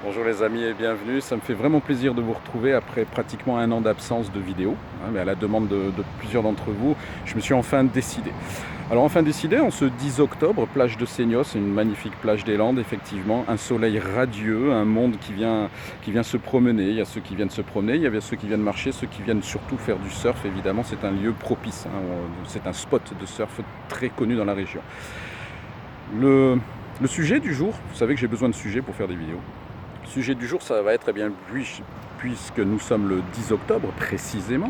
Bonjour les amis et bienvenue, ça me fait vraiment plaisir de vous retrouver après pratiquement un an d'absence de vidéo, mais à la demande de plusieurs d'entre vous, je me suis enfin décidé. Alors enfin décidé, en ce 10 octobre, plage de Seignos, une magnifique plage des Landes, effectivement, un soleil radieux, un monde qui vient se promener, il y a ceux qui viennent se promener, il y a ceux qui viennent marcher, ceux qui viennent surtout faire du surf, évidemment c'est un lieu propice, c'est un spot de surf très connu dans la région. Le sujet du jour, vous savez que j'ai besoin de sujets pour faire des vidéos. Le sujet du jour, ça va être, puisque nous sommes le 10 octobre précisément,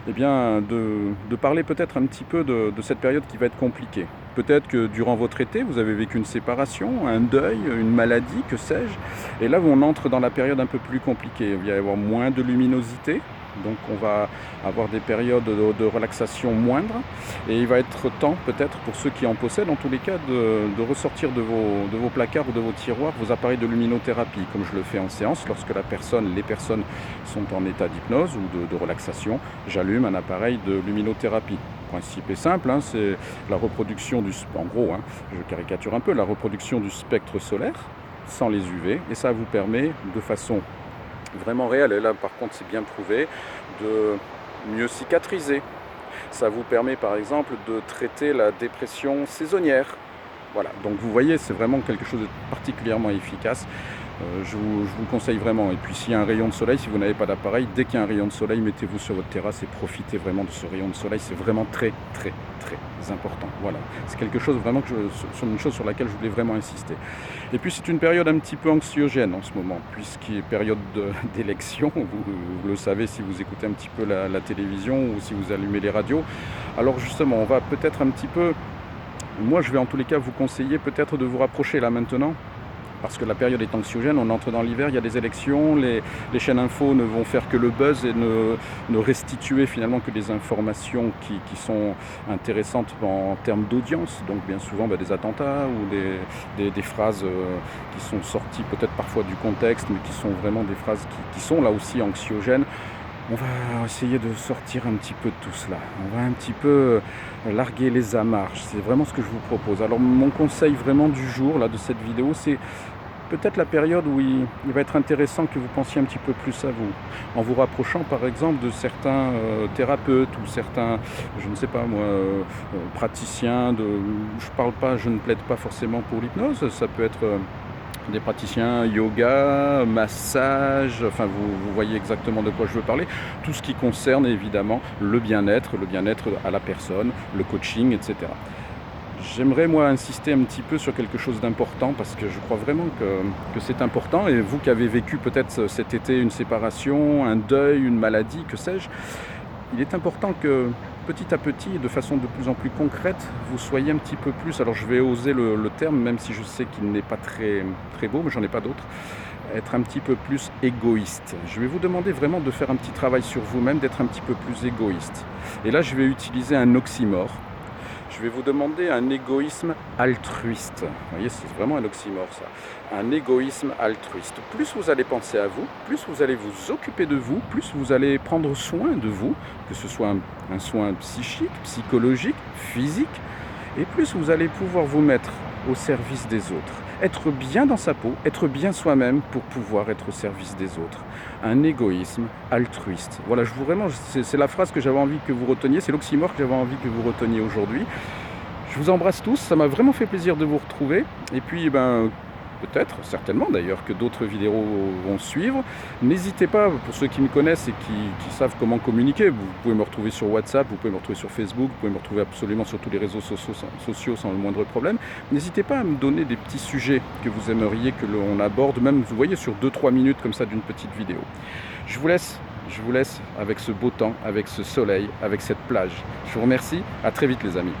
de parler peut-être un petit peu de cette période qui va être compliquée. Peut-être que durant votre été, vous avez vécu une séparation, un deuil, une maladie, que sais-je. Et là, on entre dans la période un peu plus compliquée. Il va y avoir moins de luminosité. Donc on va avoir des périodes de relaxation moindres et il va être temps peut-être pour ceux qui en possèdent en tous les cas de ressortir de vos placards ou de vos tiroirs vos appareils de luminothérapie comme je le fais en séance lorsque les personnes sont en état d'hypnose ou de relaxation. J'allume un appareil de luminothérapie. Le principe est simple, c'est la reproduction en gros, je caricature un peu, la reproduction du spectre solaire sans les UV et ça vous permet de façon vraiment réel, et là par contre c'est bien prouvé, de mieux cicatriser. Ça vous permet par exemple de traiter la dépression saisonnière. Voilà, donc vous voyez, c'est vraiment quelque chose de particulièrement efficace. Je vous le conseille vraiment. Et puis s'il y a un rayon de soleil, si vous n'avez pas d'appareil, dès qu'il y a un rayon de soleil, mettez-vous sur votre terrasse et profitez vraiment de ce rayon de soleil. C'est vraiment très très très important. Voilà, c'est quelque chose vraiment une chose sur laquelle je voulais vraiment insister. Et puis c'est une période un petit peu anxiogène en ce moment, puisqu'il est période d'élection. Vous le savez si vous écoutez un petit peu la télévision ou si vous allumez les radios. Alors justement, on va peut-être un petit peu... Moi, je vais en tous les cas vous conseiller peut-être de vous rapprocher là maintenant, parce que la période est anxiogène, on entre dans l'hiver, il y a des élections, les chaînes info ne vont faire que le buzz et ne restituer finalement que des informations qui sont intéressantes en termes d'audience, donc bien souvent des attentats ou des phrases qui sont sorties peut-être parfois du contexte, mais qui sont vraiment des phrases qui sont là aussi anxiogènes. On va essayer de sortir un petit peu de tout cela. On va un petit peu larguer les amarres. C'est vraiment ce que je vous propose. Alors mon conseil vraiment du jour, là, de cette vidéo, c'est peut-être la période où il va être intéressant que vous pensiez un petit peu plus à vous. En vous rapprochant par exemple de certains thérapeutes ou certains, je ne sais pas moi, praticiens. Je ne plaide pas forcément pour l'hypnose. Ça peut être... des praticiens yoga, massage, enfin vous voyez exactement de quoi je veux parler, tout ce qui concerne évidemment le bien-être à la personne, le coaching, etc. J'aimerais moi insister un petit peu sur quelque chose d'important parce que je crois vraiment que c'est important, et vous qui avez vécu peut-être cet été une séparation, un deuil, une maladie, que sais-je, il est important que petit à petit et de façon de plus en plus concrète, vous soyez un petit peu plus, alors je vais oser le terme, même si je sais qu'il n'est pas très, très beau, mais j'en ai pas d'autre, être un petit peu plus égoïste. Je vais vous demander vraiment de faire un petit travail sur vous-même, d'être un petit peu plus égoïste. Et là, je vais utiliser un oxymore. Je vais vous demander un égoïsme altruiste. Vous voyez, c'est vraiment un oxymore ça. Un égoïsme altruiste. Plus vous allez penser à vous, plus vous allez vous occuper de vous, plus vous allez prendre soin de vous, que ce soit un soin psychique, psychologique, physique, et plus vous allez pouvoir vous mettre au service des autres. Être bien dans sa peau, être bien soi-même pour pouvoir être au service des autres. Un égoïsme altruiste. Voilà, c'est la phrase que j'avais envie que vous reteniez, c'est l'oxymore que j'avais envie que vous reteniez aujourd'hui. Je vous embrasse tous, ça m'a vraiment fait plaisir de vous retrouver. Et puis, peut-être, certainement d'ailleurs, que d'autres vidéos vont suivre. N'hésitez pas, pour ceux qui me connaissent et qui savent comment communiquer, vous pouvez me retrouver sur WhatsApp, vous pouvez me retrouver sur Facebook, vous pouvez me retrouver absolument sur tous les réseaux sociaux sans le moindre problème. N'hésitez pas à me donner des petits sujets que vous aimeriez que l'on aborde, même, vous voyez, sur 2-3 minutes comme ça d'une petite vidéo. Je vous laisse avec ce beau temps, avec ce soleil, avec cette plage. Je vous remercie, à très vite les amis.